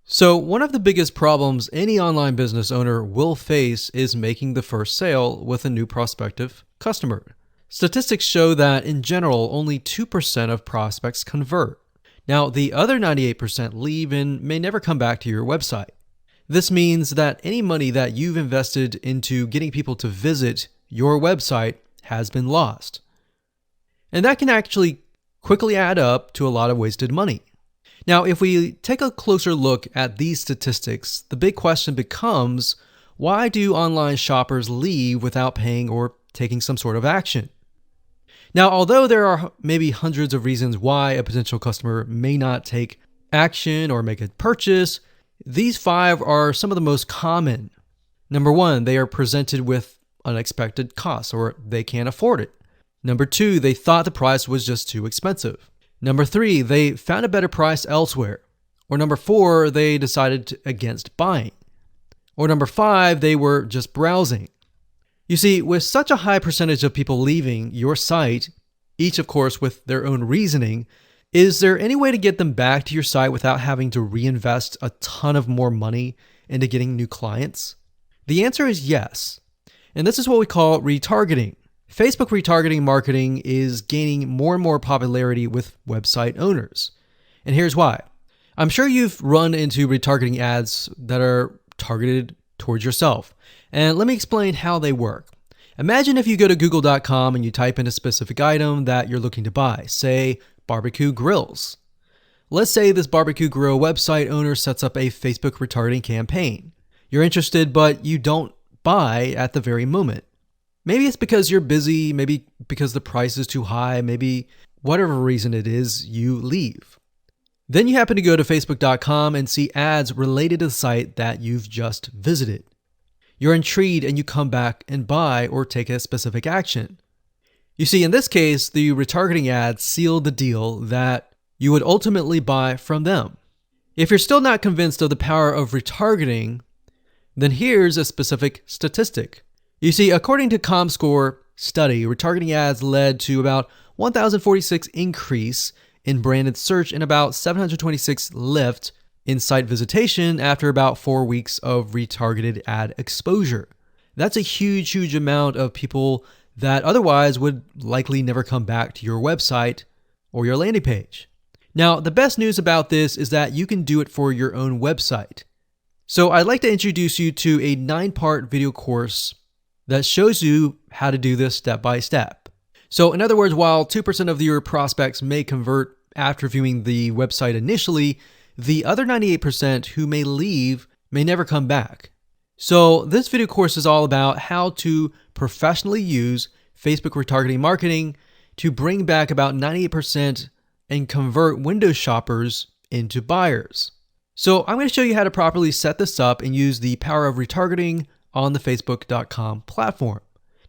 So, one of the biggest problems any online business owner will face is making the first sale with a new prospective customer. Statistics show that in general, only 2% of prospects convert. Now, the other 98% leave and may never come back to your website. This means that any money that you've invested into getting people to visit your website has been lost. And that can actually quickly add up to a lot of wasted money. Now, if we take a closer look at these statistics, the big question becomes, why do online shoppers leave without paying or taking some sort of action? Now, although there are maybe hundreds of reasons why a potential customer may not take action or make a purchase, these 5 are some of the most common. Number 1, they are presented with unexpected costs or they can't afford it. Number 2, they thought the price was just too expensive. Number 3, they found a better price elsewhere. Or number 4, they decided against buying. Or number 5, they were just browsing. You see, with such a high percentage of people leaving your site, each of course with their own reasoning, is there any way to get them back to your site without having to reinvest a ton of more money into getting new clients? The answer is yes. And this is what we call retargeting. Facebook retargeting marketing is gaining more and more popularity with website owners. And here's why. I'm sure you've run into retargeting ads that are targeted towards yourself. And let me explain how they work. Imagine if you go to google.com and you type in a specific item that you're looking to buy, say barbecue grills. Let's say this barbecue grill website owner sets up a Facebook retargeting campaign. You're interested, but you don't buy at the very moment. Maybe it's because you're busy, maybe because the price is too high, maybe whatever reason it is, you leave. Then you happen to go to facebook.com and see ads related to the site that you've just visited. You're intrigued and you come back and buy or take a specific action. You see, in this case, the retargeting ads sealed the deal that you would ultimately buy from them. If you're still not convinced of the power of retargeting, then here's a specific statistic. You see, according to ComScore study, retargeting ads led to about 1,046 increase in branded search and about 726 lift in site visitation after about 4 weeks of retargeted ad exposure. That's a huge amount of people that otherwise would likely never come back to your website or your landing page. Now, the best news about this is that you can do it for your own website. So I'd like to introduce you to a 9-part video course that shows you how to do this step by step. So in other words, while 2% of your prospects may convert after viewing the website initially, the other 98% who may leave may never come back. So this video course is all about how to professionally use Facebook retargeting marketing to bring back about 98% and convert window shoppers into buyers. So I'm going to show you how to properly set this up and use the power of retargeting on the facebook.com platform.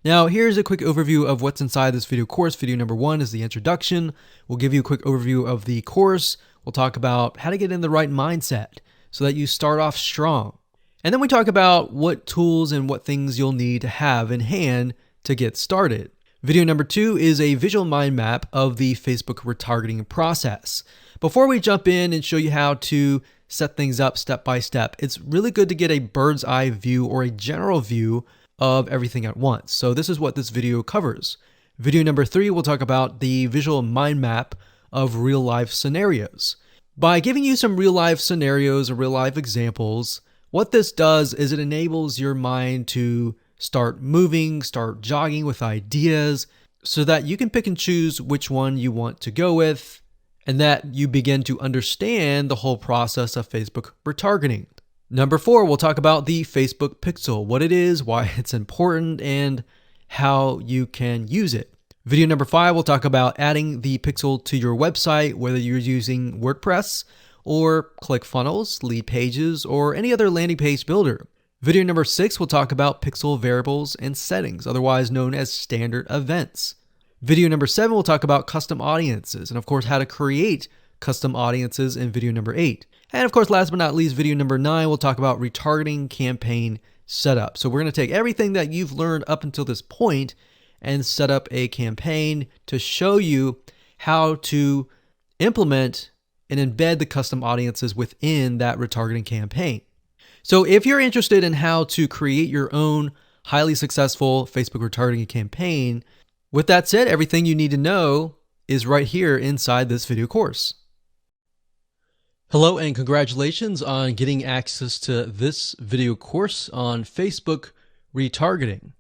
Now, here's a quick overview of what's inside this video course. Video number 1 is the introduction. We'll give you a quick overview of the course. We'll talk about how to get in the right mindset so that you start off strong. And then we talk about what tools and what things you'll need to have in hand to get started. Video number 2 is a visual mind map of the Facebook retargeting process. Before we jump in and show you how to set things up step by step, it's really good to get a bird's eye view or a general view of everything at once. So this is what this video covers. Video number 3 will talk about the visual mind map of real life scenarios. By giving you some real life scenarios or real life examples, what this does is it enables your mind to start moving, start jogging with ideas so that you can pick and choose which one you want to go with, and that you begin to understand the whole process of Facebook retargeting. Number 4, we'll talk about the Facebook pixel, what it is, why it's important, and how you can use it. Video number 5, we'll talk about adding the pixel to your website, whether you're using WordPress or ClickFunnels, Lead Pages, or any other landing page builder. Video number 6, we'll talk about pixel variables and settings, otherwise known as standard events. Video number 7, we'll talk about custom audiences, and of course, how to create custom audiences in video number 8. And of course, last but not least, video number 9, we'll talk about retargeting campaign setup. So we're going to take everything that you've learned up until this point and set up a campaign to show you how to implement and embed the custom audiences within that retargeting campaign. So if you're interested in how to create your own highly successful Facebook retargeting campaign, with that said, everything you need to know is right here inside this video course. Hello and congratulations on getting access to this video course on Facebook retargeting.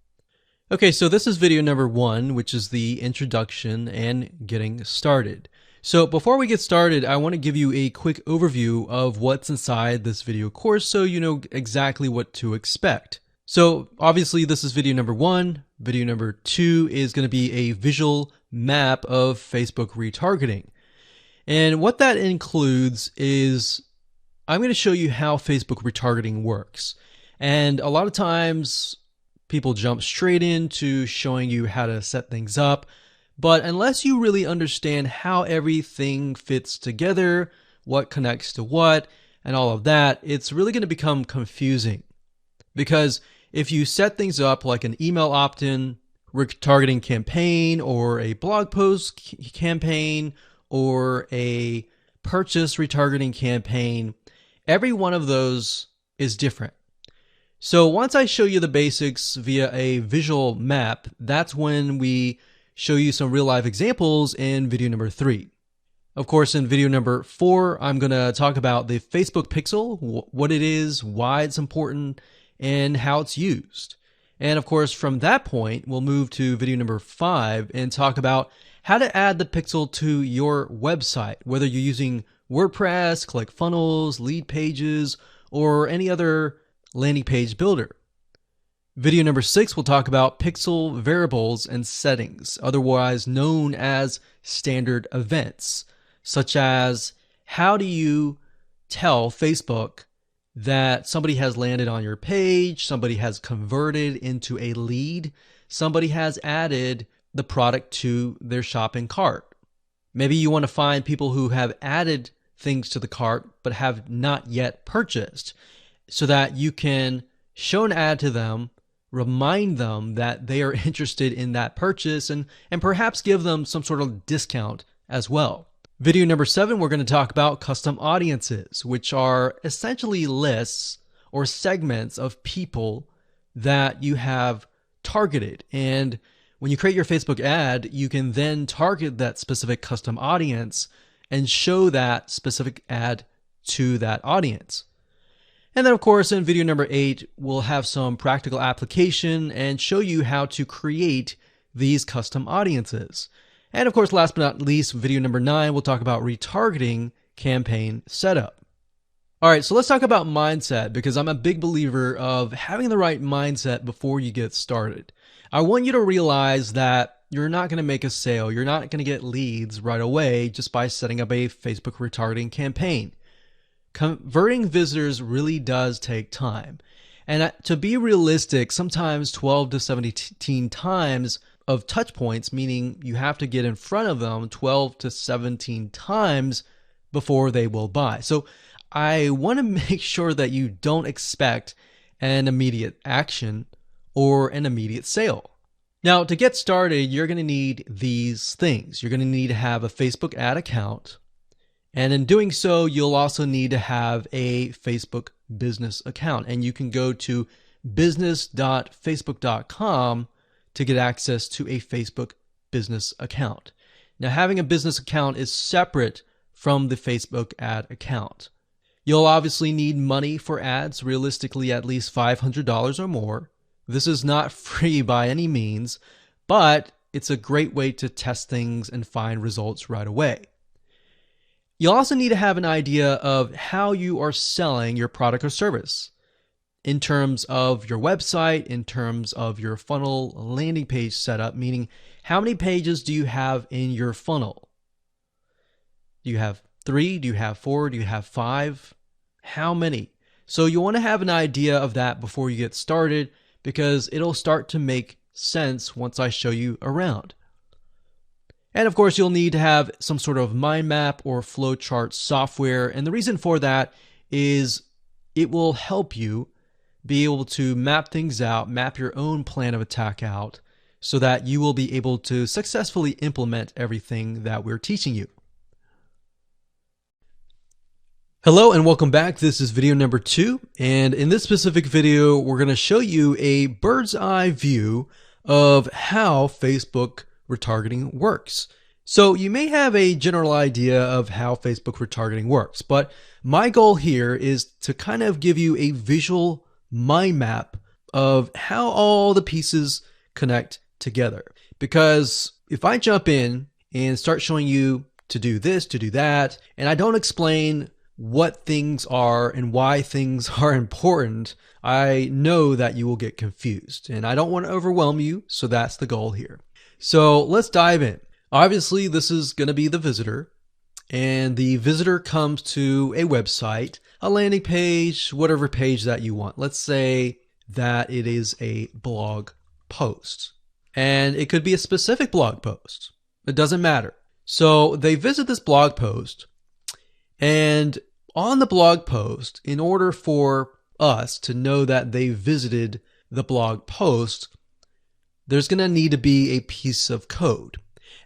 Okay, so this is video number 1, which is the introduction and getting started. So before we get started, I want to give you a quick overview of what's inside this video course so you know exactly what to expect. So obviously this is video number 1. Video number 2 is going to be a visual map of Facebook retargeting. And what that includes is I'm going to show you how Facebook retargeting works. And a lot of times people jump straight into showing you how to set things up. But unless you really understand how everything fits together, what connects to what, and all of that, it's really going to become confusing. Because if you set things up like an email opt-in retargeting campaign or a blog post campaign or a purchase retargeting campaign, every one of those is different. So once I show you the basics via a visual map, that's when we show you some real life examples in video number 3. Of course, in video number 4, I'm going to talk about the Facebook pixel, what it is, why it's important, and how it's used. And of course, from that point, we'll move to video number 5 and talk about how to add the pixel to your website, whether you're using WordPress, ClickFunnels, Lead Pages, or any other landing page builder. Video number 6 will talk about pixel variables and settings, otherwise known as standard events, such as how do you tell Facebook that somebody has landed on your page, somebody has converted into a lead, somebody has added the product to their shopping cart. Maybe you want to find people who have added things to the cart but have not yet purchased so that you can show an ad to them, remind them that they are interested in that purchase, and perhaps give them some sort of discount as well. Video number 7, we're going to talk about custom audiences, which are essentially lists or segments of people that you have targeted. And when you create your Facebook ad, you can then target that specific custom audience and show that specific ad to that audience. And then of course, in video number 8, we'll have some practical application and show you how to create these custom audiences. And of course, last but not least, video number 9, we'll talk about retargeting campaign setup. All right, so let's talk about mindset, because I'm a big believer of having the right mindset before you get started. I want you to realize that you're not going to make a sale. You're not going to get leads right away just by setting up a Facebook retargeting campaign. Converting visitors really does take time. And to be realistic, sometimes 12 to 17 times of touch points, meaning you have to get in front of them 12 to 17 times before they will buy. So I want to make sure that you don't expect an immediate action or an immediate sale. Now, to get started, you're going to need these things. You're going to need to have a Facebook ad account. And in doing so, you'll also need to have a Facebook business account. And you can go to business.facebook.com to get access to a Facebook business account. Now, having a business account is separate from the Facebook ad account. You'll obviously need money for ads, realistically at least $500 or more. This is not free by any means, but it's a great way to test things and find results right away. You'll also need to have an idea of how you are selling your product or service in terms of your website, in terms of your funnel landing page setup, meaning how many pages do you have in your funnel? Do you have 3? Do you have 4? Do you have 5? How many? So you want to have an idea of that before you get started, because it'll start to make sense once I show you around. And of course, you'll need to have some sort of mind map or flowchart software. And the reason for that is it will help you be able to map things out, map your own plan of attack out, so that you will be able to successfully implement everything that we're teaching you. Hello and welcome back. This is video number 2, and in this specific video we're going to show you a bird's eye view of how Facebook retargeting works. So you may have a general idea of how Facebook retargeting works, but my goal here is to kind of give you a visual mind map of how all the pieces connect together. Because if I jump in and start showing you to do this, to do that, and I don't explain what things are and why things are important, I know that you will get confused, and I don't want to overwhelm you, so that's the goal here. So let's dive in. Obviously, this is going to be the visitor, and the visitor comes to a website, a landing page, whatever page that you want. Let's say that it is a blog post, and it could be a specific blog post. It doesn't matter. So they visit this blog post, and on the blog post, in order for us to know that they visited the blog post, there's going to need to be a piece of code.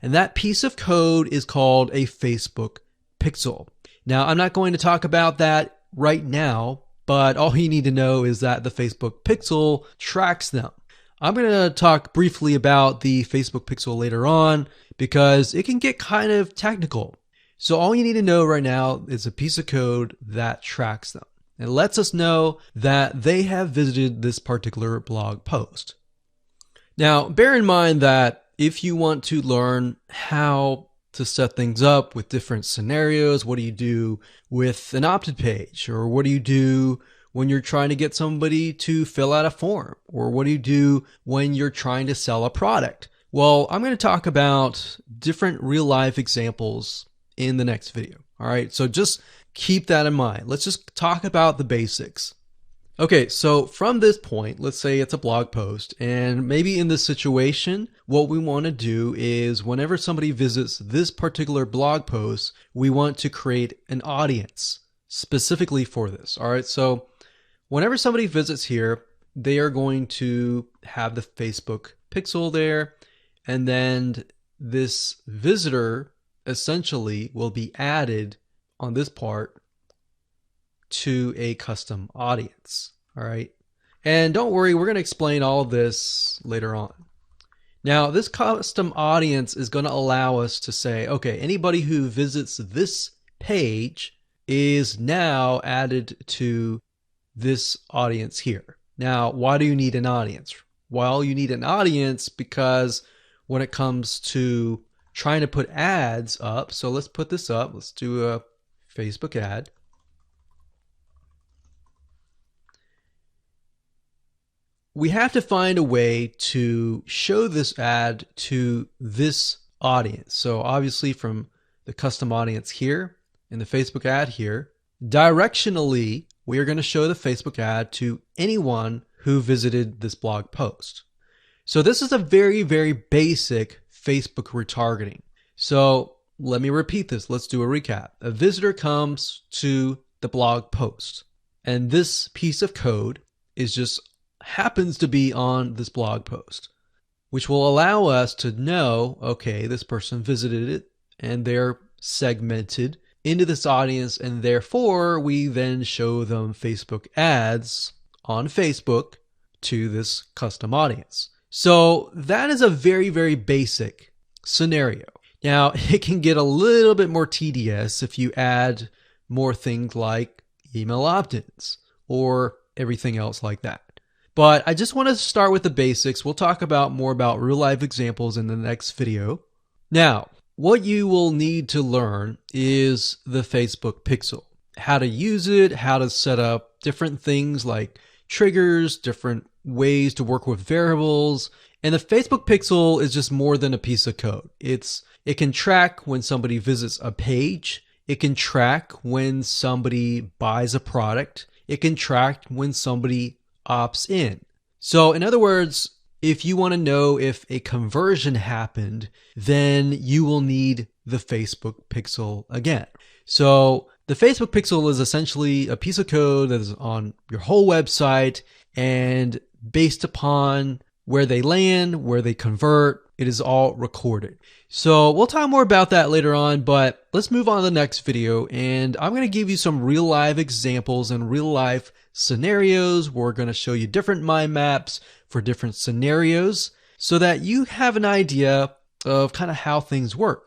And that piece of code is called a Facebook pixel. Now, I'm not going to talk about that right now, but all you need to know is that the Facebook pixel tracks them. I'm going to talk briefly about the Facebook pixel later on because it can get kind of technical. So all you need to know right now is a piece of code that tracks them and lets us know that they have visited this particular blog post. Now, bear in mind that if you want to learn how to set things up with different scenarios, what do you do with an opt-in page? Or what do you do when you're trying to get somebody to fill out a form? Or what do you do when you're trying to sell a product? Well, I'm going to talk about different real-life examples in the next video. All right, so just keep that in mind. Let's just talk about the basics. Okay, so from this point, let's say it's a blog post, and maybe in this situation, what we want to do is whenever somebody visits this particular blog post, we want to create an audience specifically for this. All right, so whenever somebody visits here, they are going to have the Facebook pixel there, and then this visitor essentially will be added on this part to a custom audience. All right. And don't worry, we're going to explain all of this later on. Now, this custom audience is going to allow us to say, okay, anybody who visits this page is now added to this audience here. Now, why do you need an audience? Well, you need an audience because when it comes to trying to put ads up, so let's put this up. Let's do a Facebook ad. We have to find a way to show this ad to this audience. So obviously from the custom audience here in the Facebook ad here, directionally, we are going to show the Facebook ad to anyone who visited this blog post. So this is a very, very basic Facebook retargeting. So let me repeat this. Let's do a recap. A visitor comes to the blog post, and this piece of code is just happens to be on this blog post, which will allow us to know, okay, this person visited it and they're segmented into this audience, and therefore we then show them Facebook ads on Facebook to this custom audience. So that is a very, very basic scenario. Now, it can get a little bit more tedious if you add more things like email opt-ins or everything else like that. But I just want to start with the basics. We'll talk about more about real life examples in the next video. Now, what you will need to learn is the Facebook pixel, how to use it, how to set up different things like triggers, different ways to work with variables. And the Facebook pixel is just more than a piece of code. It can track when somebody visits a page. It can track when somebody buys a product. It can track when somebody opts in. So in other words, if you want to know if a conversion happened, then you will need the Facebook pixel again. So the Facebook pixel is essentially a piece of code that is on your whole website, and based upon where they land, where they convert, It is all recorded. So we'll talk more about that later on, but let's move on to the next video. And I'm going to give you some real life examples and real life scenarios. We're going to show you different mind maps for different scenarios so that you have an idea of kind of how things work.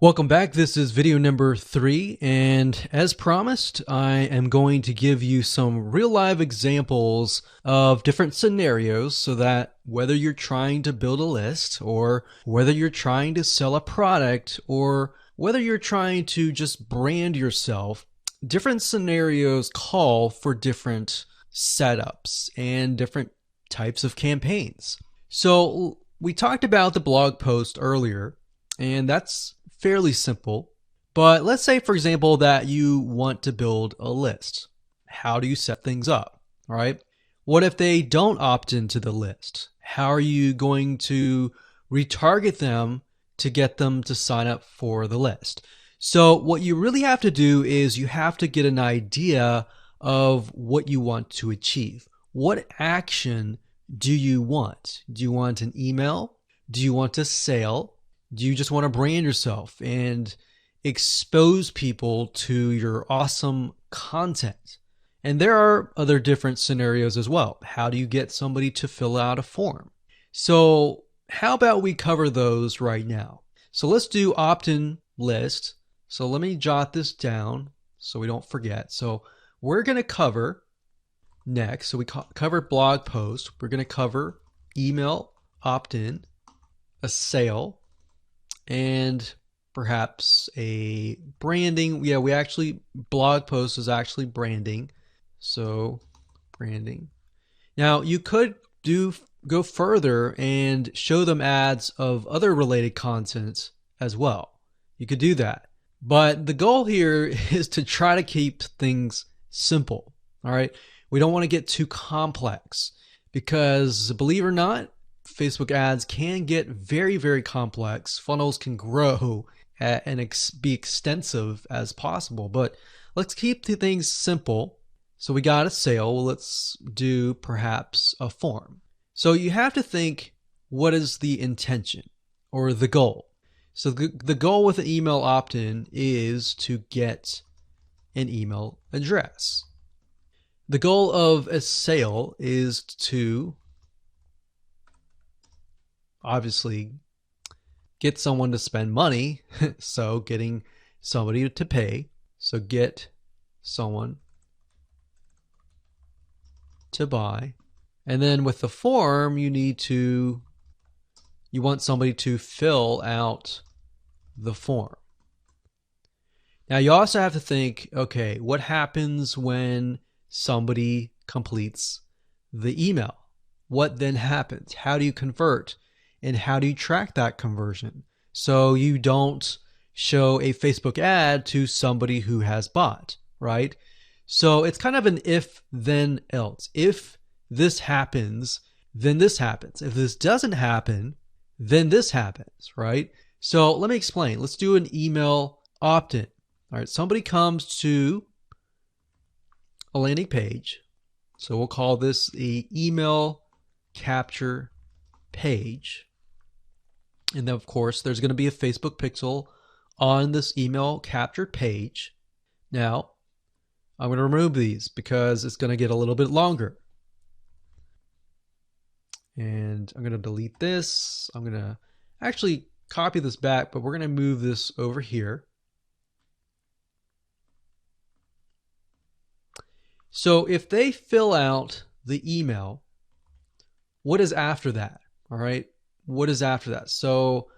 Welcome back. This is video number 3, and as promised, I am going to give you some real life examples of different scenarios so that whether you're trying to build a list or whether you're trying to sell a product or whether you're trying to just brand yourself, different scenarios call for different setups and different types of campaigns. So we talked about the blog post earlier, and that's fairly simple. But let's say, for example, that you want to build a list. How do you set things up? All right. What if they don't opt into the list? How are you going to retarget them to get them to sign up for the list? So what you really have to do is you have to get an idea of what you want to achieve. What action do you want? Do you want an email? Do you want a sale? Do you just want to brand yourself and expose people to your awesome content? And there are other different scenarios as well. How do you get somebody to fill out a form? So how about we cover those right now? So let's do opt-in list. So let me jot this down so we don't forget. So we're going to cover next. So we covered blog post. We're going to cover email opt-in, a sale, and perhaps a branding. Yeah, we actually, blog post is actually branding. So branding. Now you could go further and show them ads of other related content as well. You could do that. But the goal here is to try to keep things simple. All right. We don't want to get too complex because, believe it or not, Facebook ads can get very, very complex. Funnels can grow and be extensive as possible, but let's keep the things simple. So we got a sale. Well, let's do perhaps a form. So you have to think, what is the intention or the goal? So the goal with an email opt-in is to get an email address. The goal of a sale is to obviously get someone to spend money. So getting somebody to pay. So get someone to buy. And then with the form, you want somebody to fill out the form. Now you also have to think, okay, what happens when somebody completes the email? What then happens? How do you convert? And how do you track that conversion so you don't show a Facebook ad to somebody who has bought, right? So it's kind of an if, then, else. If this happens, then this happens. If this doesn't happen, then this happens, right? So let me explain. Let's do an email opt-in. All right, somebody comes to a landing page. So we'll call this the email capture page. And then, of course, there's going to be a Facebook pixel on this email captured page. Now, I'm going to remove these because it's going to get a little bit longer. And I'm going to delete this. I'm going to actually copy this back, but we're going to move this over here. So if they fill out the email, what is after that? All right. What is after that? So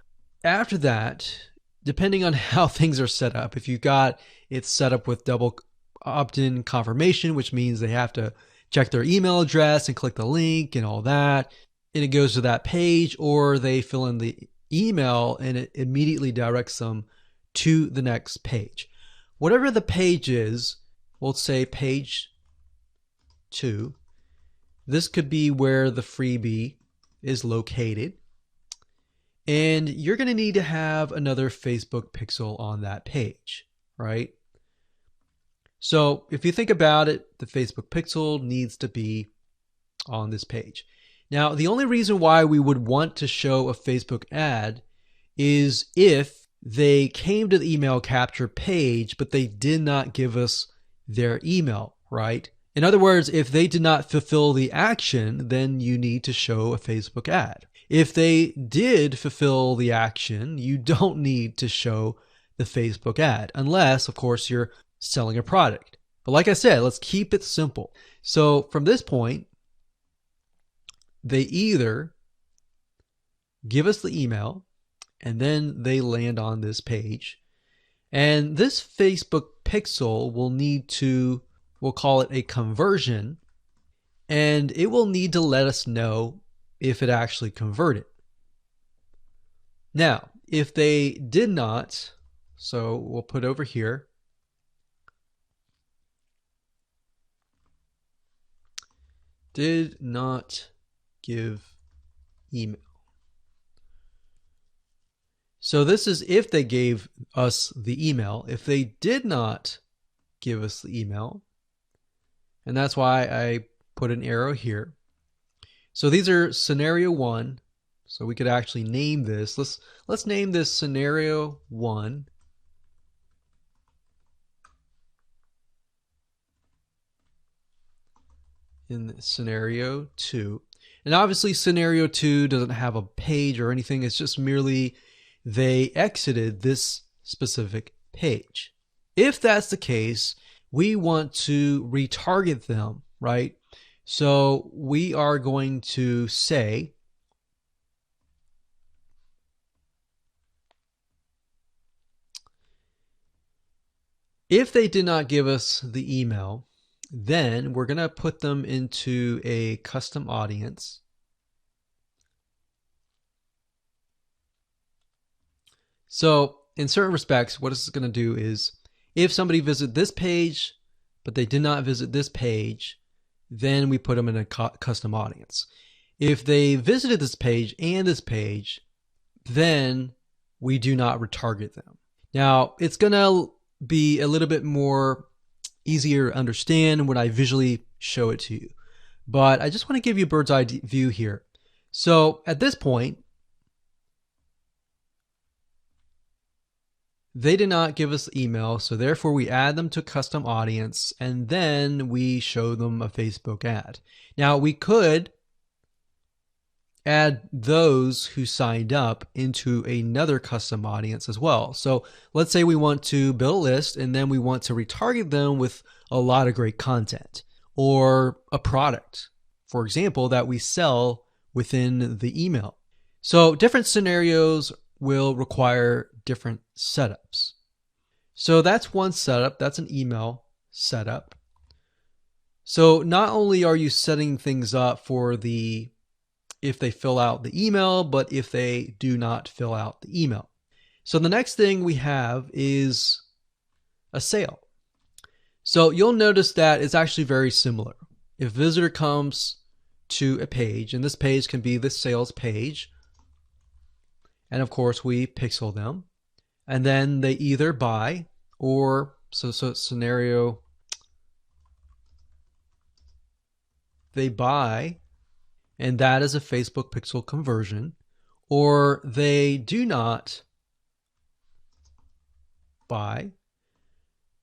after that, depending on how things are set up, if you've got it set up with double opt-in confirmation, which means they have to check their email address and click the link and all that, and it goes to that page, or they fill in the email and it immediately directs them to the next page. Whatever the page is, we'll say page 2. This could be where the freebie is located. And you're going to need to have another Facebook pixel on that page, right? So if you think about it, the Facebook pixel needs to be on this page. Now, the only reason why we would want to show a Facebook ad is if they came to the email capture page, but they did not give us their email, right? In other words, if they did not fulfill the action, then you need to show a Facebook ad. If they did fulfill the action, you don't need to show the Facebook ad, unless, of course, you're selling a product. But like I said, let's keep it simple. So from this point, they either give us the email and then they land on this page. And this Facebook pixel will need to, we'll call it a conversion, and it will need to let us know if it actually converted. Now, if they did not, so we'll put over here, did not give email. So this is if they gave us the email. If they did not give us the email, and that's why I put an arrow here. So these are scenario 1. So we could actually name this. Let's name this scenario 1. In scenario 2. And obviously scenario 2 doesn't have a page or anything. It's just merely they exited this specific page. If that's the case, we want to retarget them, right? So we are going to say if they did not give us the email, then we're going to put them into a custom audience. So in certain respects, what it's going to do is if somebody visited this page, but they did not visit this page, then we put them in a custom audience. If they visited this page and this page, then we do not retarget them. Now, it's going to be a little bit more easier to understand when I visually show it to you. But I just want to give you a bird's eye view here. So at this point, they did not give us the email, so therefore we add them to custom audience, and then we show them a Facebook ad. Now we could add those who signed up into another custom audience as well. So let's say we want to build a list and then we want to retarget them with a lot of great content or a product, for example, that we sell within the email. So different scenarios will require different setups. So that's one setup. That's an email setup. So not only are you setting things up for if they fill out the email, but if they do not fill out the email. So the next thing we have is a sale. So you'll notice that it's actually very similar. If a visitor comes to a page, and this page can be the sales page, and of course we pixel them, and then they either buy or, so scenario, they buy, and that is a Facebook pixel conversion, or they do not buy,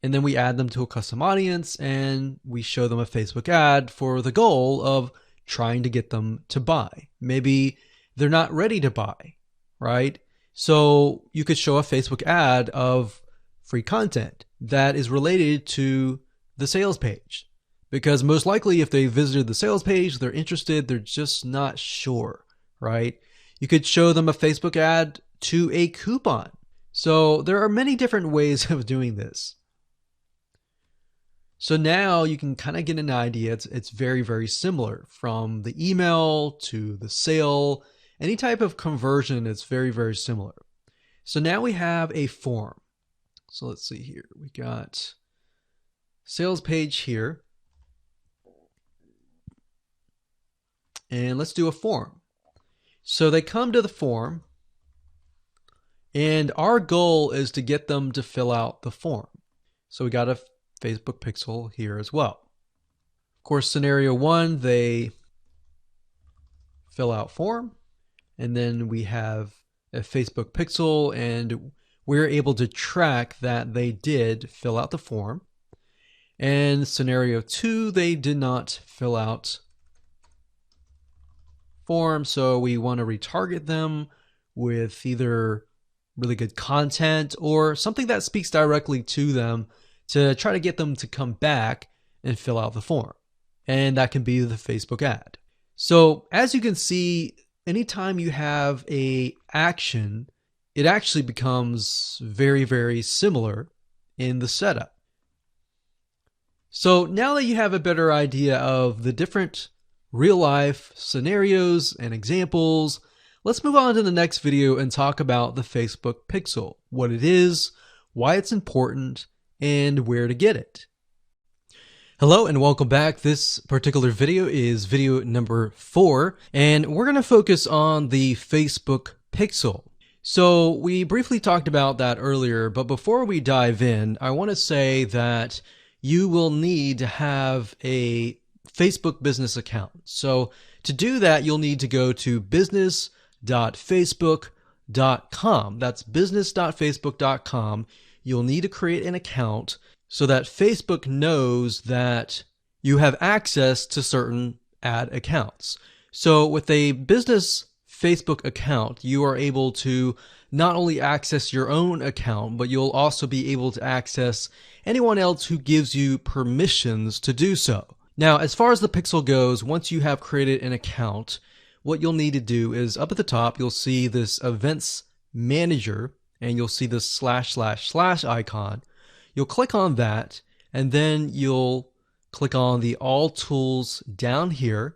and then we add them to a custom audience and we show them a Facebook ad for the goal of trying to get them to buy. Maybe they're not ready to buy, right? So you could show a Facebook ad of free content that is related to the sales page. Because most likely if they visited the sales page, they're interested, they're just not sure, right? You could show them a Facebook ad to a coupon. So there are many different ways of doing this. So now you can kind of get an idea. It's very, very similar from the email to the sale. Any type of conversion, it's very, very similar. So now we have a form. So let's see here. We got sales page here. And let's do a form. So they come to the form, and our goal is to get them to fill out the form. So we got a Facebook pixel here as well. Of course, scenario 1, they fill out form. And then we have a Facebook pixel, and we're able to track that they did fill out the form. And scenario 2, they did not fill out form, so we want to retarget them with either really good content or something that speaks directly to them to try to get them to come back and fill out the form. And that can be the Facebook ad. So as you can see, anytime you have a action, it actually becomes very, very similar in the setup. So now that you have a better idea of the different real life scenarios and examples, let's move on to the next video and talk about the Facebook pixel, what it is, why it's important, and where to get it. Hello and welcome back. This particular video is video number 4, and we're going to focus on the Facebook pixel. So we briefly talked about that earlier, but before we dive in, I want to say that you will need to have a Facebook business account. So to do that, you'll need to go to business.facebook.com. That's business.facebook.com. You'll need to create an account so that Facebook knows that you have access to certain ad accounts. So with a business Facebook account, you are able to not only access your own account, but you'll also be able to access anyone else who gives you permissions to do so. Now, as far as the pixel goes, once you have created an account, what you'll need to do is up at the top, you'll see this events manager, and you'll see this / icon. You'll click on that, and then you'll click on the all tools down here,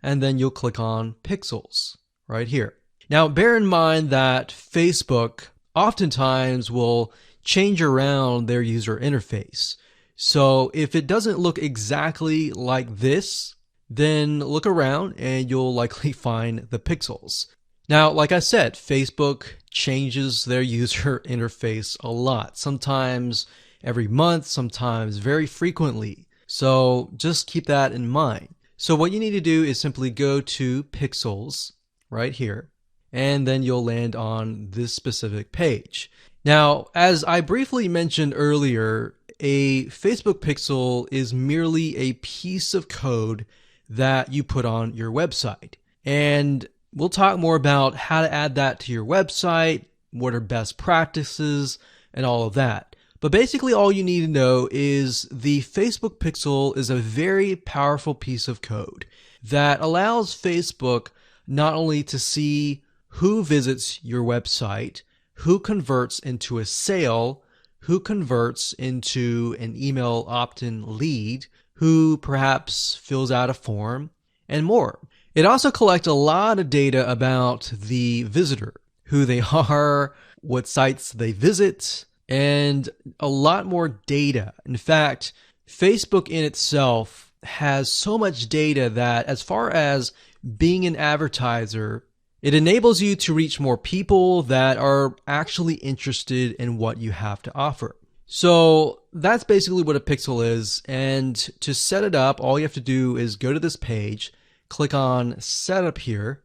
and then you'll click on pixels right here. Now, bear in mind that Facebook oftentimes will change around their user interface. So if it doesn't look exactly like this, then look around and you'll likely find the pixels. Now, like I said, Facebook changes their user interface a lot, sometimes every month, sometimes very frequently. So just keep that in mind. So what you need to do is simply go to pixels right here, and then you'll land on this specific page. Now, as I briefly mentioned earlier, a Facebook pixel is merely a piece of code that you put on your website. And we'll talk more about how to add that to your website, what are best practices, and all of that. But basically all you need to know is the Facebook pixel is a very powerful piece of code that allows Facebook not only to see who visits your website, who converts into a sale, who converts into an email opt-in lead, who perhaps fills out a form, and more. It also collects a lot of data about the visitor, who they are, what sites they visit, and a lot more data. In fact, Facebook in itself has so much data that as far as being an advertiser, it enables you to reach more people that are actually interested in what you have to offer. So that's basically what a pixel is. And to set it up, all you have to do is go to this page, click on Setup here,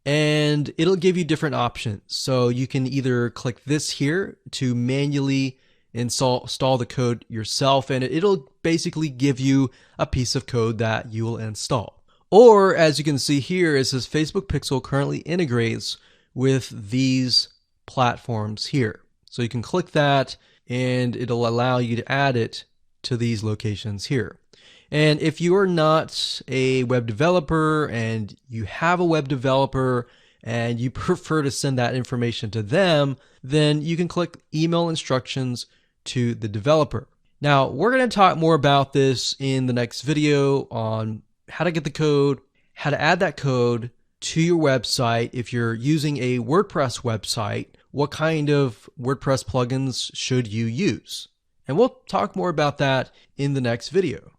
and it'll give you different options. So you can either click this here to manually install the code yourself, and it'll basically give you a piece of code that you will install. Or as you can see here, it says Facebook Pixel currently integrates with these platforms here. So you can click that and it'll allow you to add it to these locations here. And if you are not a web developer and you have a web developer and you prefer to send that information to them, then you can click email instructions to the developer. Now, we're going to talk more about this in the next video on how to get the code, how to add that code to your website. If you're using a WordPress website, what kind of WordPress plugins should you use? And we'll talk more about that in the next video.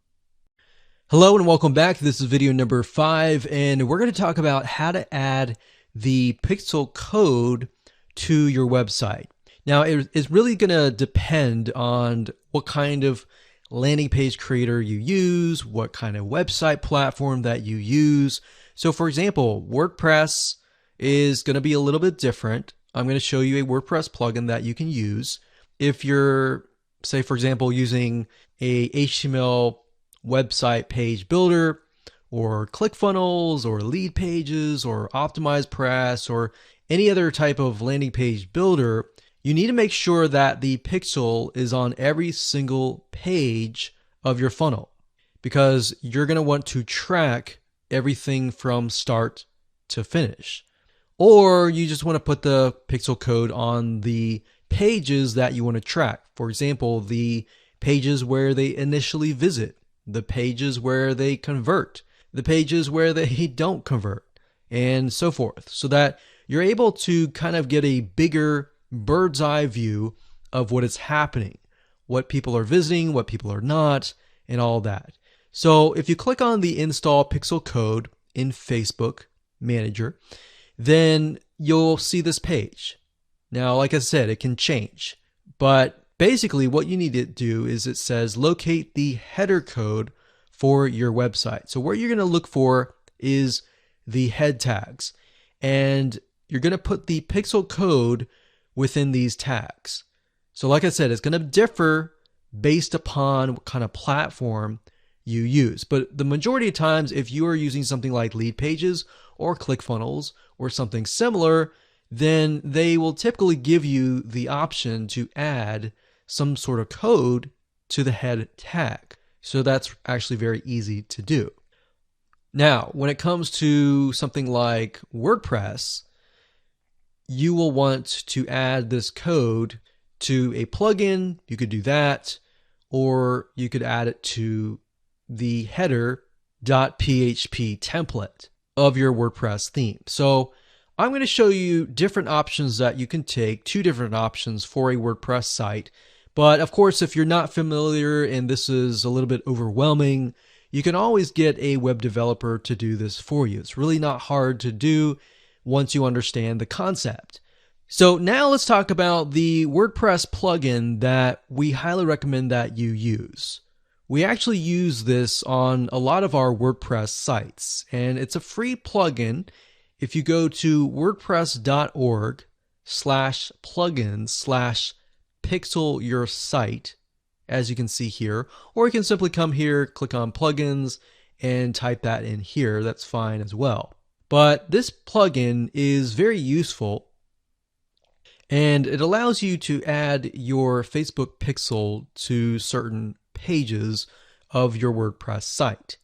Hello and welcome back. This is video number 5, and we're going to talk about how to add the pixel code to your website. Now, it's really going to depend on what kind of landing page creator you use, what kind of website platform that you use. So for example, WordPress is going to be a little bit different. I'm going to show you a WordPress plugin that you can use if you're, say for example, using a HTML website page builder or ClickFunnels or Lead Pages or OptimizePress or any other type of landing page builder. You need to make sure that the pixel is on every single page of your funnel, because you're going to want to track everything from start to finish. Or you just want to put the pixel code on the pages that you want to track. For example, the pages where they initially visit, the pages where they convert, the pages where they don't convert, and so forth, so that you're able to kind of get a bigger bird's eye view of what is happening, what people are visiting, what people are not, and all that. So if you click on the install pixel code in Facebook Manager, then you'll see this page. Now, like I said, it can change, but basically what you need to do is it says locate the header code for your website. So what you're going to look for is the head tags, and you're going to put the pixel code within these tags. So like I said, it's going to differ based upon what kind of platform you use. But the majority of times, if you are using something like Lead Pages or ClickFunnels or something similar, then they will typically give you the option to add some sort of code to the head tag. So that's actually very easy to do. Now, when it comes to something like WordPress, you will want to add this code to a plugin. You could do that, or you could add it to the header.php template of your WordPress theme. So I'm going to show you different options that you can take, two different options for a WordPress site. But of course, if you're not familiar and this is a little bit overwhelming, you can always get a web developer to do this for you. It's really not hard to do once you understand the concept. So now let's talk about the WordPress plugin that we highly recommend that you use. We actually use this on a lot of our WordPress sites, and it's a free plugin. If you go to wordpress.org/plugins/pixel your site, as you can see here, or you can simply come here, click on plugins, and type that in here. That's fine as well. But this plugin is very useful, and it allows you to add your Facebook pixel to certain pages of your WordPress site.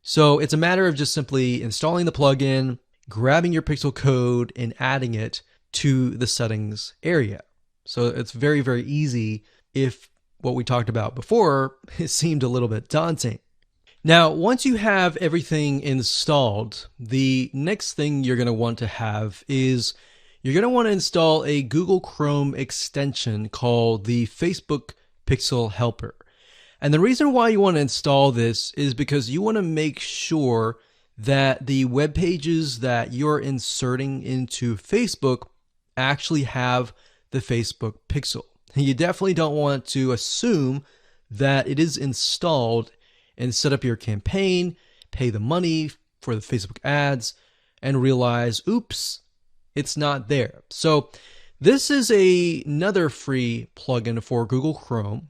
So it's a matter of just simply installing the plugin, grabbing your pixel code, and adding it to the settings area. So it's very, very easy if what we talked about before it seemed a little bit daunting. Now, once you have everything installed, the next thing you're going to want to have is you're going to want to install a Google Chrome extension called the Facebook Pixel Helper. And the reason why you want to install this is because you want to make sure that the web pages that you're inserting into Facebook actually have the Facebook pixel. You definitely don't want to assume that it is installed and set up your campaign, pay the money for the Facebook ads, and realize, oops, it's not there. So this is another free plugin for Google Chrome.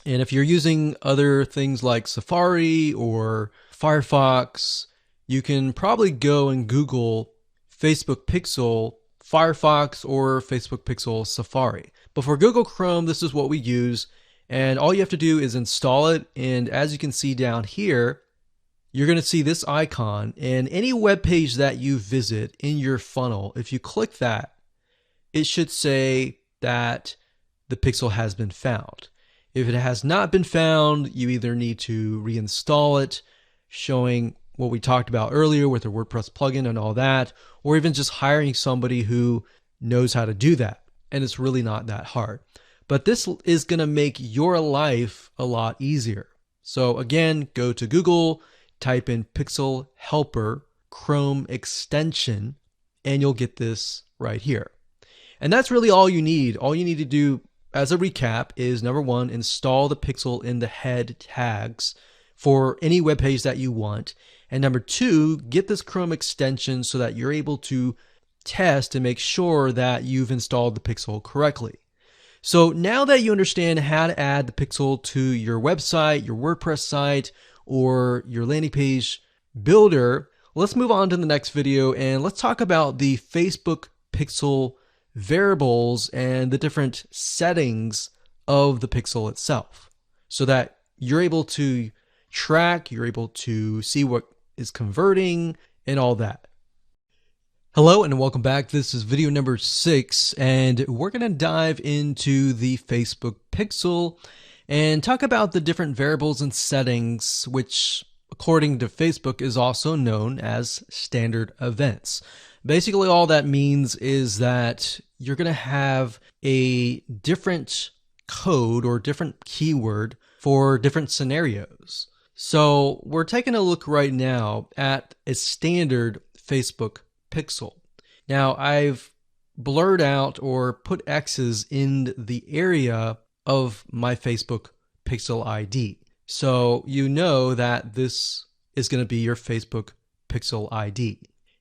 And if you're using other things like Safari or Firefox, you can probably go and Google Facebook Pixel Firefox or Facebook Pixel Safari. But for Google Chrome, this is what we use. And all you have to do is install it. And as you can see down here, you're going to see this icon. And any web page that you visit in your funnel, if you click that, it should say that the pixel has been found. If it has not been found, you either need to reinstall it, showing what we talked about earlier with the WordPress plugin and all that, or even just hiring somebody who knows how to do that. And it's really not that hard. But this is going to make your life a lot easier. So again, go to Google, type in Pixel Helper Chrome extension, and you'll get this right here. And that's really all you need. All you need to do as a recap is, number one, install the pixel in the head tags for any web page that you want. And number two, get this Chrome extension so that you're able to test and make sure that you've installed the pixel correctly. So now that you understand how to add the pixel to your website, your WordPress site, or your landing page builder, let's move on to the next video and let's talk about the Facebook pixel variables and the different settings of the pixel itself so that you're able to track, you're able to see what is converting and all that. Hello and welcome back. This is video number 6 and we're going to dive into the Facebook pixel and talk about the different variables and settings, which according to Facebook is also known as standard events. Basically all that means is that you're going to have a different code or different keyword for different scenarios. So we're taking a look right now at a standard Facebook pixel. Now I've blurred out or put X's in the area of my Facebook pixel ID. So you know that this is going to be your Facebook pixel ID.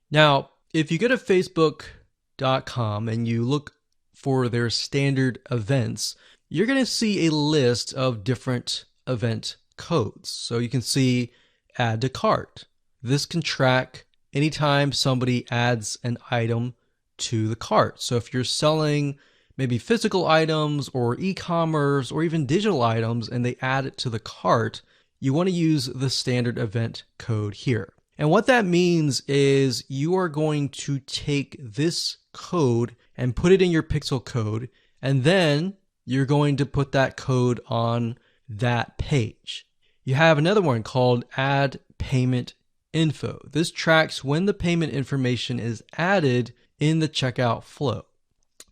Now, if you go to facebook.com and you look for their standard events, you're going to see a list of different event codes. So you can see add to cart. This can track anytime somebody adds an item to the cart. So if you're selling maybe physical items or e-commerce or even digital items and they add it to the cart, you want to use the standard event code here. And what that means is you are going to take this code and put it in your pixel code, and then you're going to put that code on that page. You have another one called add payment info. This tracks when the payment information is added in the checkout flow.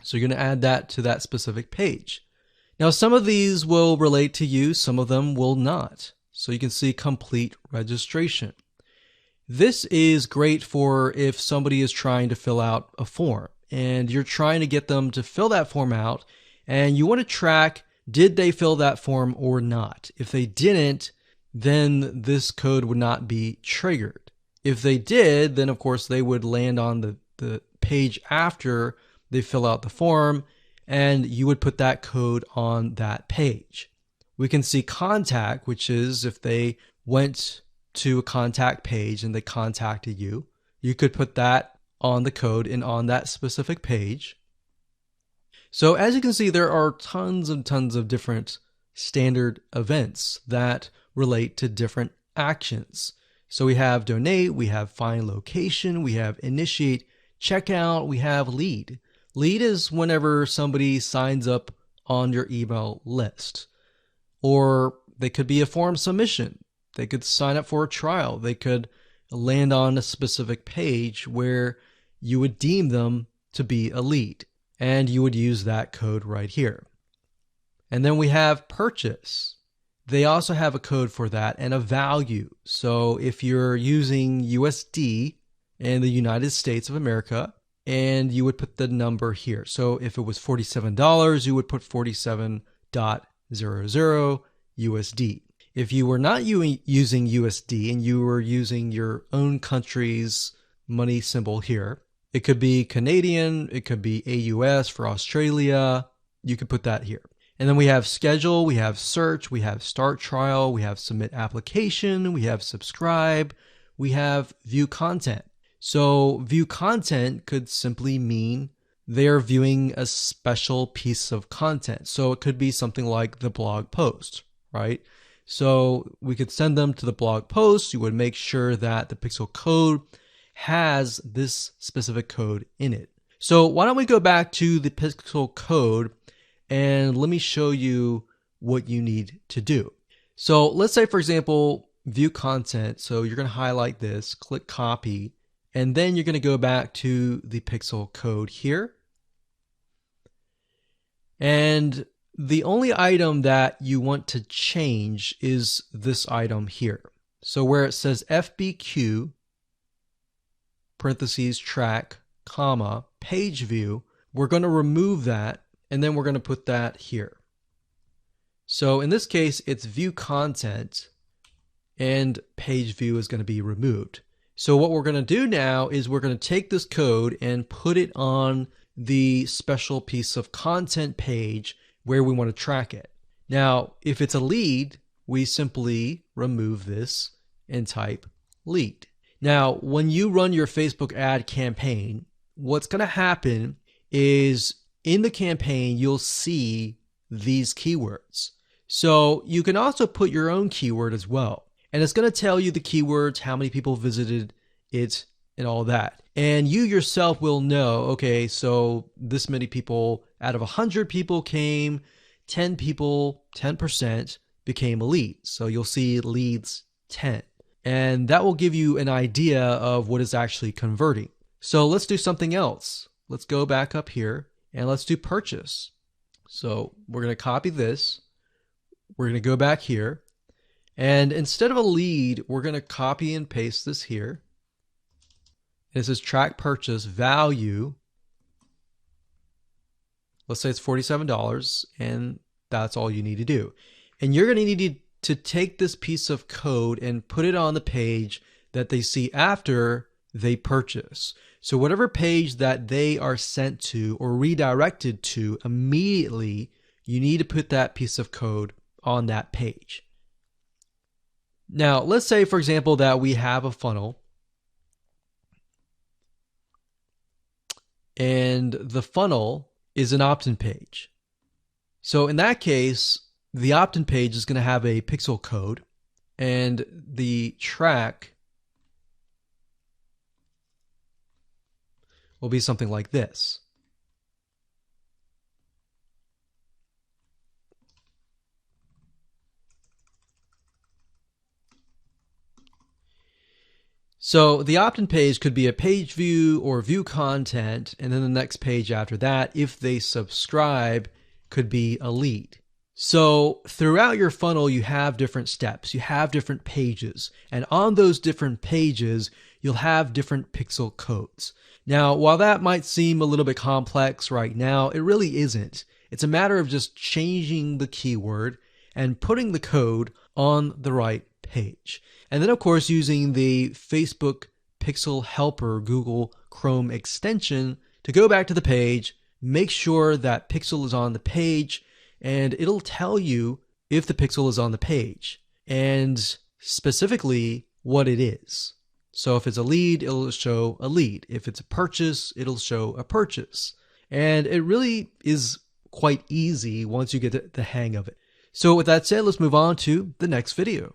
So you're going to add that to that specific page. Now, some of these will relate to you, some of them will not. So you can see complete registration. This is great for if somebody is trying to fill out a form and you're trying to get them to fill that form out and you want to track, did they fill that form or not? If they didn't, then this code would not be triggered. If they did, then of course they would land on the page after they fill out the form and you would put that code on that page. We can see contact, which is if they went to a contact page and they contacted you, you could put that on the code and on that specific page. So as you can see, there are tons and tons of different standard events that relate to different actions. So we have donate, we have find location, we have initiate checkout, we have lead. Lead is whenever somebody signs up on your email list. Or they could be a form submission. They could sign up for a trial. They could land on a specific page where you would deem them to be a lead. And you would use that code right here. And then we have purchase. They also have a code for that and a value. So if you're using USD in the United States of America, and you would put the number here. So if it was $47, you would put 47.00 USD. If you were not using USD and you were using your own country's money symbol here, it could be Canadian, it could be AUS for Australia, you could put that here. And then we have schedule, we have search, we have start trial, we have submit application, we have subscribe, we have view content. So view content could simply mean they're viewing a special piece of content. So it could be something like the blog post, right? So we could send them to the blog post. You would make sure that the pixel code has this specific code in it. So why don't we go back to the pixel code and let me show you what you need to do. So let's say, for example, view content. So you're going to highlight this, click copy, and then you're going to go back to the pixel code here. And the only item that you want to change is this item here. So where it says FBQ, parentheses, track, comma, page view, we're going to remove that and then we're going to put that here. So in this case, it's view content and page view is going to be removed. So what we're going to do now is we're going to take this code and put it on the special piece of content page where we want to track it. Now, if it's a lead, we simply remove this and type lead. Now, when you run your Facebook ad campaign, what's going to happen is in the campaign, you'll see these keywords. So you can also put your own keyword as well. And it's going to tell you the keywords, how many people visited it, and all that. And you yourself will know, okay, so this many people out of 100 people came, 10 people, 10% became a lead. So you'll see leads 10. And that will give you an idea of what is actually converting. So let's do something else. Let's go back up here and let's do purchase. So we're going to copy this. We're going to go back here. And instead of a lead, we're going to copy and paste this here. This is track purchase value. Let's say it's $47, and that's all you need to do. And you're going to need to take this piece of code and put it on the page that they see after they purchase. So whatever page that they are sent to or redirected to immediately, you need to put that piece of code on that page. Now, let's say, for example, that we have a funnel and the funnel is an opt-in page. So in that case, the opt-in page is going to have a pixel code and the track will be something like this. So the opt-in page could be a page view or view content, and then the next page after that, if they subscribe, could be a lead. So throughout your funnel, you have different steps, you have different pages, and on those different pages, you'll have different pixel codes. Now, while that might seem a little bit complex right now, it really isn't. It's a matter of just changing the keyword and putting the code on the right page. And then, of course, using the Facebook Pixel Helper Google Chrome extension to go back to the page, make sure that pixel is on the page, and it'll tell you if the pixel is on the page and specifically what it is. So if it's a lead, it'll show a lead. If it's a purchase, it'll show a purchase. And it really is quite easy once you get the hang of it. So with that said, let's move on to the next video.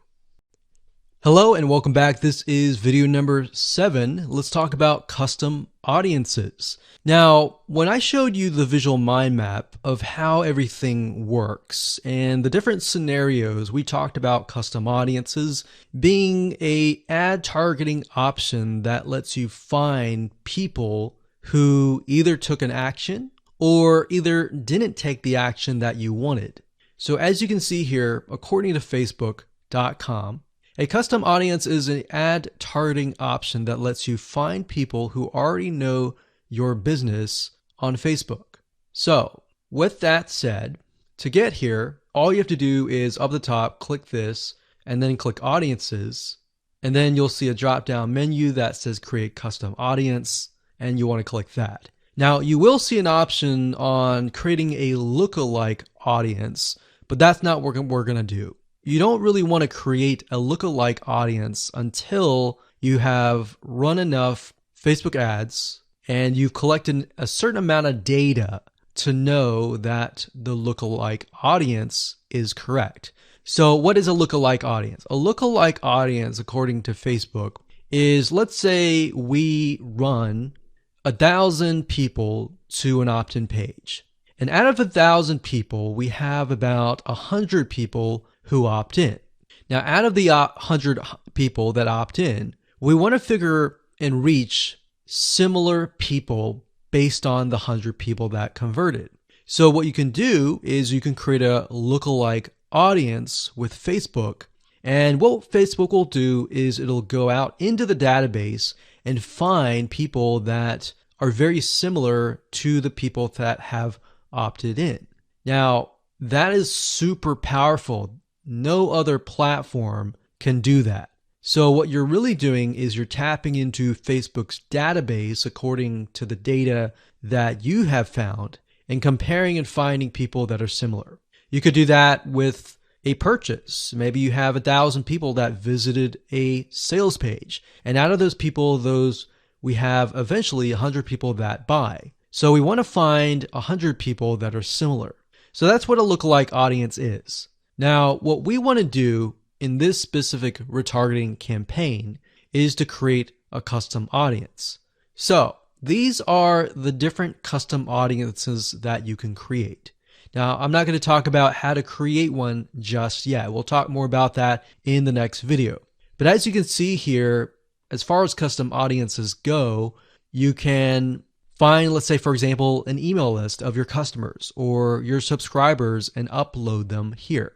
Hello and welcome back. This is video number 7. Let's talk about custom audiences. Now, when I showed you the visual mind map of how everything works and the different scenarios, we talked about custom audiences being an ad targeting option that lets you find people who either took an action or either didn't take the action that you wanted. So as you can see here, according to Facebook.com, a custom audience is an ad targeting option that lets you find people who already know your business on Facebook. So with that said, to get here, all you have to do is up the top, click this, and then click audiences. And then you'll see a drop-down menu that says create custom audience, and you want to click that. Now you will see an option on creating a lookalike audience, but that's not what we're going to do. You don't really want to create a lookalike audience until you have run enough Facebook ads and you've collected a certain amount of data to know that the lookalike audience is correct. So what is a lookalike audience? A lookalike audience, according to Facebook, is, let's say we run 1,000 people to an opt-in page. And out of 1,000 people, we have about 100 people who opt in. Now, out of the 100 people that opt in, we want to figure and reach similar people based on the 100 people that converted. So what you can do is you can create a lookalike audience with Facebook. And what Facebook will do is it'll go out into the database and find people that are very similar to the people that have opted in. Now, that is super powerful. No other platform can do that. So what you're really doing is you're tapping into Facebook's database according to the data that you have found and comparing and finding people that are similar. You could do that with a purchase. Maybe you have 1,000 people that visited a sales page, and out of those people, we have eventually 100 people that buy. So we want to find 100 people that are similar. So that's what a lookalike audience is. Now, what we want to do in this specific retargeting campaign is to create a custom audience. So these are the different custom audiences that you can create. Now, I'm not going to talk about how to create one just yet. We'll talk more about that in the next video. But as you can see here, as far as custom audiences go, you can find, let's say, for example, an email list of your customers or your subscribers and upload them here.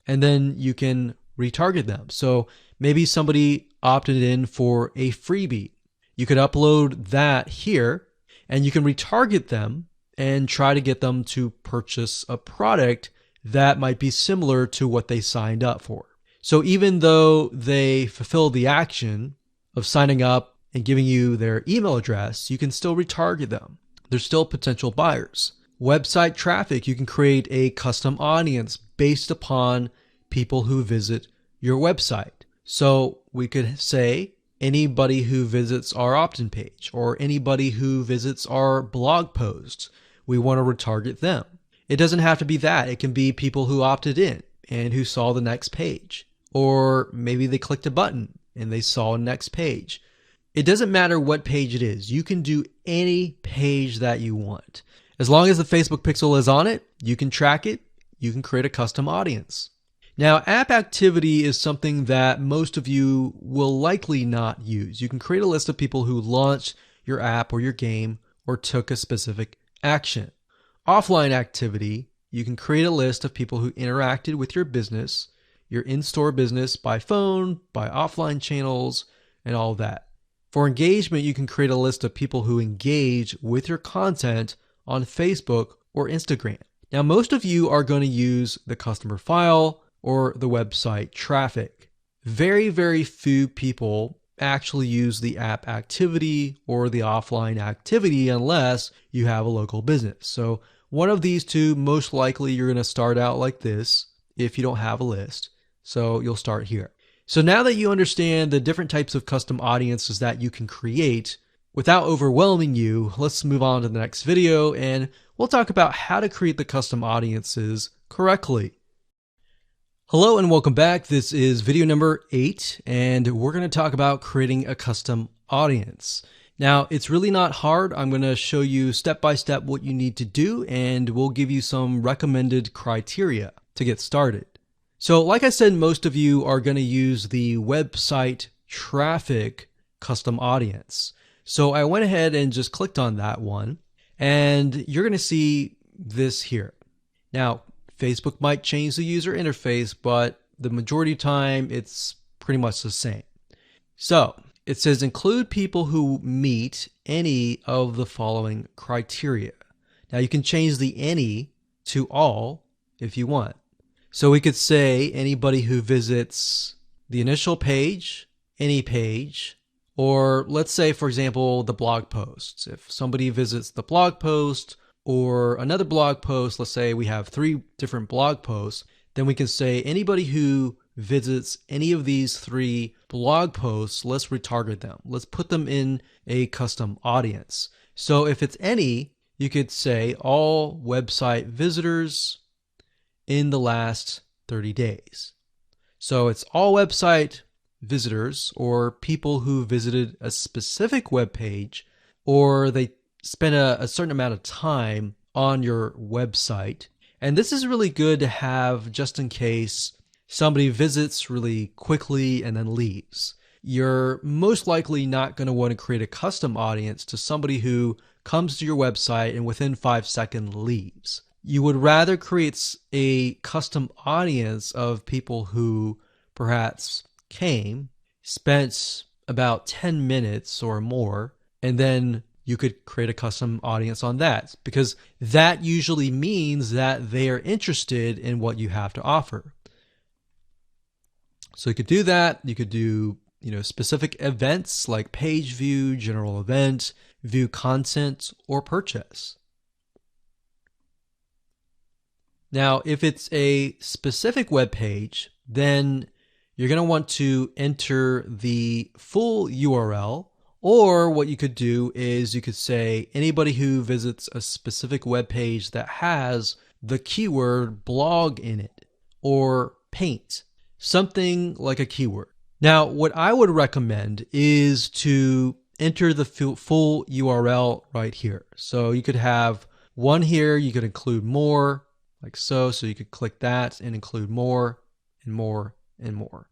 And then you can retarget them. So maybe somebody opted in for a freebie. You could upload that here and you can retarget them and try to get them to purchase a product that might be similar to what they signed up for. So even though they fulfilled the action of signing up and giving you their email address, you can still retarget them. They're still potential buyers. Website traffic, you can create a custom audience based upon people who visit your website. So we could say anybody who visits our opt-in page or anybody who visits our blog posts, we want to retarget them. It doesn't have to be that. It can be people who opted in and who saw the next page. Or maybe they clicked a button and they saw a next page. It doesn't matter what page it is. You can do any page that you want. As long as the Facebook pixel is on it, you can track it, you can create a custom audience. Now, app activity is something that most of you will likely not use. You can create a list of people who launched your app or your game or took a specific action. Offline activity, you can create a list of people who interacted with your business, your in-store business by phone, by offline channels, and all of that. For engagement, you can create a list of people who engage with your content on Facebook or Instagram. Now, most of you are going to use the customer file or the website traffic. Very, very few people actually use the app activity or the offline activity unless you have a local business. So one of these two, most likely you're going to start out like this if you don't have a list. So you'll start here. So now that you understand the different types of custom audiences that you can create, without overwhelming you, let's move on to the next video and we'll talk about how to create the custom audiences correctly. Hello and welcome back. This is video number 8 and we're going to talk about creating a custom audience. Now, it's really not hard. I'm going to show you step by step what you need to do and we'll give you some recommended criteria to get started. So like I said, most of you are going to use the website traffic custom audience. So I went ahead and just clicked on that one and you're going to see this here. Now, Facebook might change the user interface, but the majority of time it's pretty much the same. So it says include people who meet any of the following criteria. Now you can change the any to all if you want. So we could say anybody who visits the initial page, any page, or let's say, for example, the blog posts. If somebody visits the blog post or another blog post, let's say we have 3 different blog posts, then we can say anybody who visits any of these 3 blog posts, let's retarget them. Let's put them in a custom audience. So if it's any, you could say all website visitors in the last 30 days. So it's all website visitors or people who visited a specific web page or they spend a certain amount of time on your website. And this is really good to have just in case somebody visits really quickly and then leaves. You're most likely not going to want to create a custom audience to somebody who comes to your website and within 5 seconds leaves. You would rather create a custom audience of people who perhaps came, spent about 10 minutes or more, and then you could create a custom audience on that because that usually means that they are interested in what you have to offer. So you could do that. You could do, specific events like page view, general event, view content, or purchase. Now, if it's a specific web page, then you're going to want to enter the full URL, or what you could do is you could say anybody who visits a specific web page that has the keyword blog in it or paint, something like a keyword. Now, what I would recommend is to enter the full URL right here. So you could have one here, you could include more, like so. So you could click that and include more and more and more.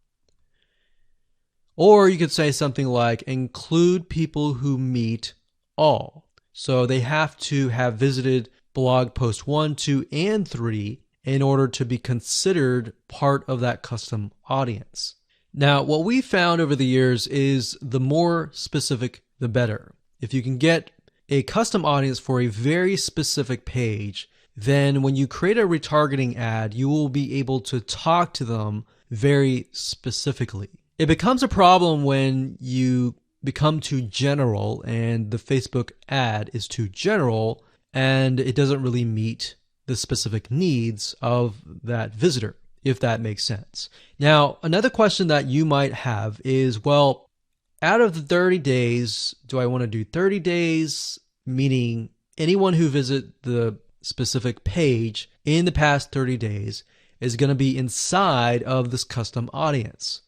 Or you could say something like include people who meet all. So they have to have visited blog post 1, 2, and 3 in order to be considered part of that custom audience. Now, what we found over the years is the more specific, the better. If you can get a custom audience for a very specific page, then when you create a retargeting ad, you will be able to talk to them very specifically. It becomes a problem when you become too general and the Facebook ad is too general and it doesn't really meet the specific needs of that visitor, if that makes sense. Now, another question that you might have is, well, out of the 30 days, do I want to do 30 days, meaning anyone who visit the specific page in the past 30 days is going to be inside of this custom audience?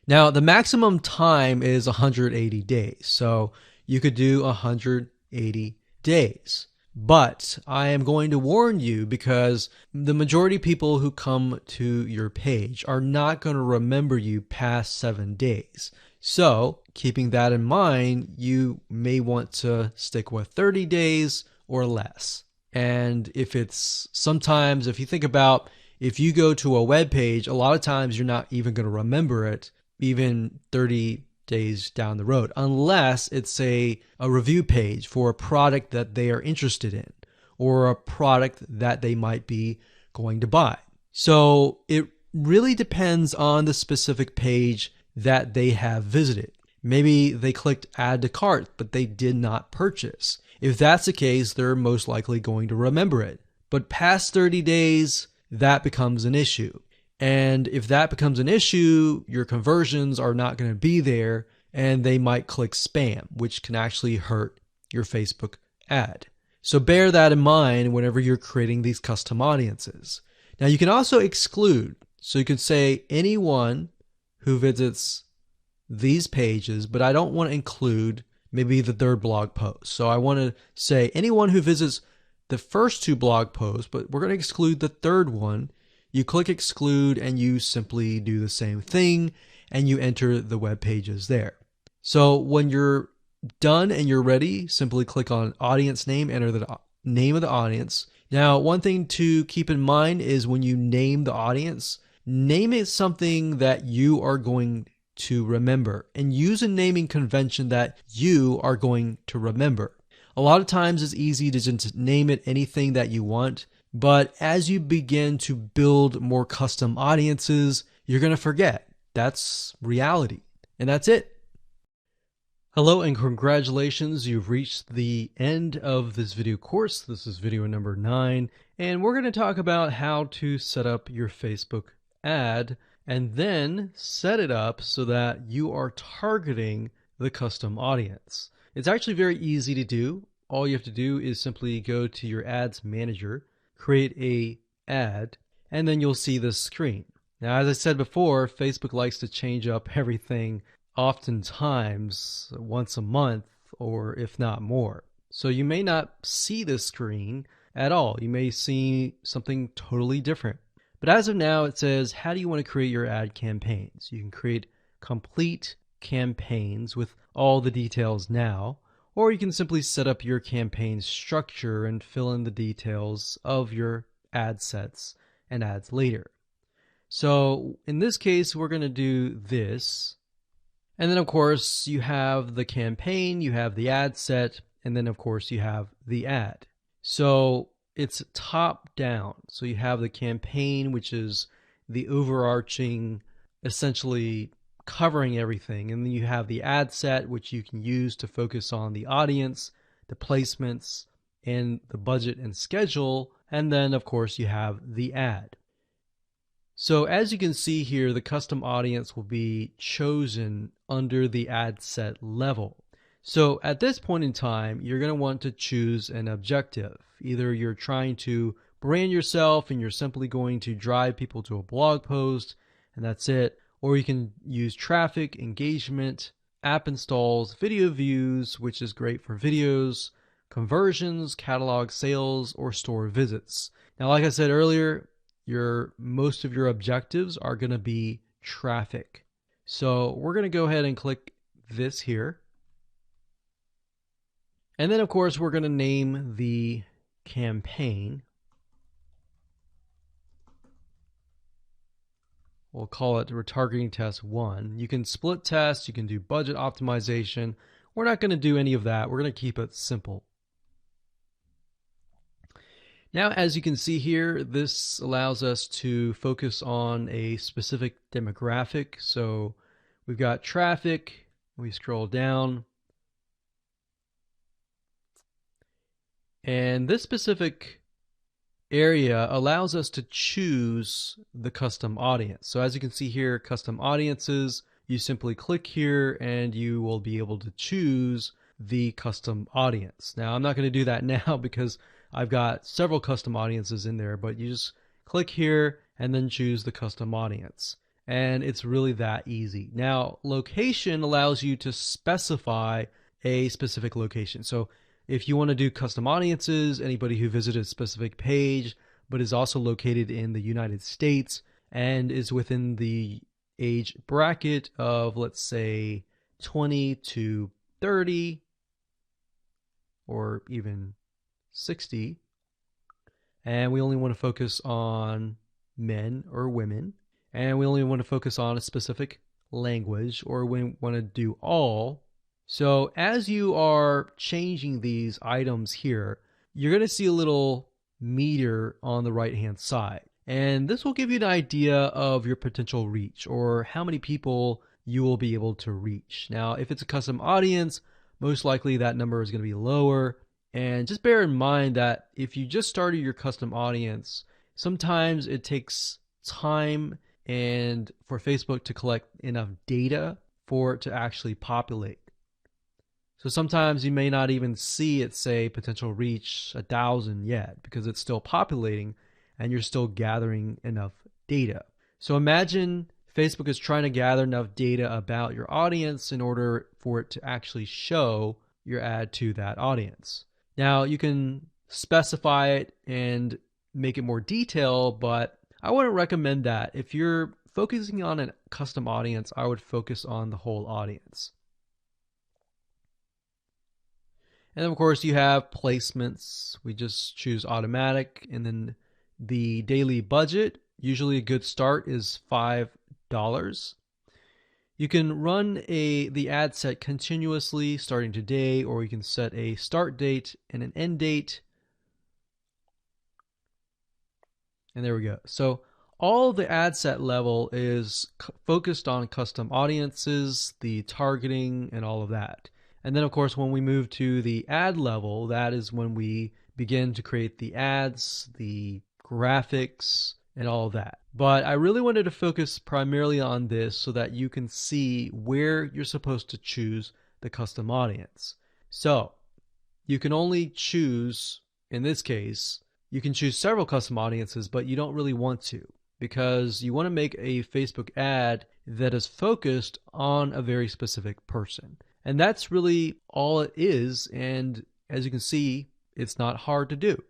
Now, the maximum time is 180 days, so you could do 180 days. But I am going to warn you because the majority of people who come to your page are not going to remember you past 7 days. So, keeping that in mind, you may want to stick with 30 days or less. And if you think about if you go to a web page, a lot of times you're not even going to remember it even 30 days down the road, unless it's a review page for a product that they are interested in or a product that they might be going to buy. So it really depends on the specific page that they have visited. Maybe they clicked add to cart, but they did not purchase. If that's the case, they're most likely going to remember it. But past 30 days, that becomes an issue. And if that becomes an issue, your conversions are not going to be there and they might click spam, which can actually hurt your Facebook ad. So bear that in mind whenever you're creating these custom audiences. Now you can also exclude. So you could say anyone who visits these pages, but I don't want to include maybe the third blog post. So I want to say anyone who visits the first 2 blog posts, but we're going to exclude the third one. You click exclude and you simply do the same thing and you enter the web pages there. So when you're done and you're ready, simply click on audience name, enter the name of the audience. Now, one thing to keep in mind is when you name the audience, name it something that you are going to remember and use a naming convention that you are going to remember. A lot of times it's easy to just name it anything that you want. But as you begin to build more custom audiences, you're going to forget. That's reality. And that's it. Hello and congratulations. You've reached the end of this video course. This is video number 9. And we're going to talk about how to set up your Facebook ad and then set it up so that you are targeting the custom audience. It's actually very easy to do. All you have to do is simply go to your ads manager, create a ad, and then you'll see this screen. Now, as I said before, Facebook likes to change up everything oftentimes once a month or if not more. So you may not see this screen at all. You may see something totally different. But as of now, it says, how do you want to create your ad campaigns? You can create complete campaigns with all the details now, or you can simply set up your campaign structure and fill in the details of your ad sets and ads later. So in this case, we're going to do this. And then, of course, you have the campaign, you have the ad set, and then, of course, you have the ad. So it's top down. So you have the campaign, which is the overarching essentially covering everything. And then you have the ad set, which you can use to focus on the audience, the placements, and the budget and schedule. And then, of course, you have the ad. So as you can see here, the custom audience will be chosen under the ad set level. So at this point in time, you're going to want to choose an objective. Either you're trying to brand yourself and you're simply going to drive people to a blog post and that's it. Or you can use traffic, engagement, app installs, video views, which is great for videos, conversions, catalog sales, or store visits. Now, like I said earlier, most of your objectives are going to be traffic. So we're going to go ahead and click this here. And then, of course, we're going to name the campaign. We'll call it Retargeting Test 1. You can split test, you can do budget optimization. We're not going to do any of that. We're going to keep it simple. Now, as you can see here, this allows us to focus on a specific demographic. So we've got traffic, we scroll down, and this specific area allows us to choose the custom audience. So as you can see here, custom audiences, you simply click here and you will be able to choose the custom audience. Now, I'm not going to do that now because I've got several custom audiences in there, but you just click here and then choose the custom audience. And it's really that easy. Now, location allows you to specify a specific location. So if you want to do custom audiences, anybody who visited a specific page, but is also located in the United States and is within the age bracket of, let's say, 20 to 30, or even 60, and we only want to focus on men or women, and we only want to focus on a specific language, or we want to do all. So as you are changing these items here, you're going to see a little meter on the right hand side, and this will give you an idea of your potential reach or how many people you will be able to reach. Now, if it's a custom audience, most likely that number is going to be lower. And just bear in mind that if you just started your custom audience, sometimes it takes time and for Facebook to collect enough data for it to actually populate. So sometimes you may not even see it say potential reach 1,000 yet because it's still populating and you're still gathering enough data. So imagine Facebook is trying to gather enough data about your audience in order for it to actually show your ad to that audience. Now, you can specify it and make it more detailed, but I wouldn't recommend that. If you're focusing on a custom audience, I would focus on the whole audience. And then, of course, you have placements. We just choose automatic, and then the daily budget, usually a good start is $5. You can run the ad set continuously starting today, or you can set a start date and an end date. And there we go. So all the ad set level is focused on custom audiences, the targeting, and all of that. And then, of course, when we move to the ad level, that is when we begin to create the ads, the graphics, and all of that. But I really wanted to focus primarily on this so that you can see where you're supposed to choose the custom audience. So you can only choose, in this case, you can choose several custom audiences, but you don't really want to because you want to make a Facebook ad that is focused on a very specific person. And that's really all it is. And as you can see, it's not hard to do.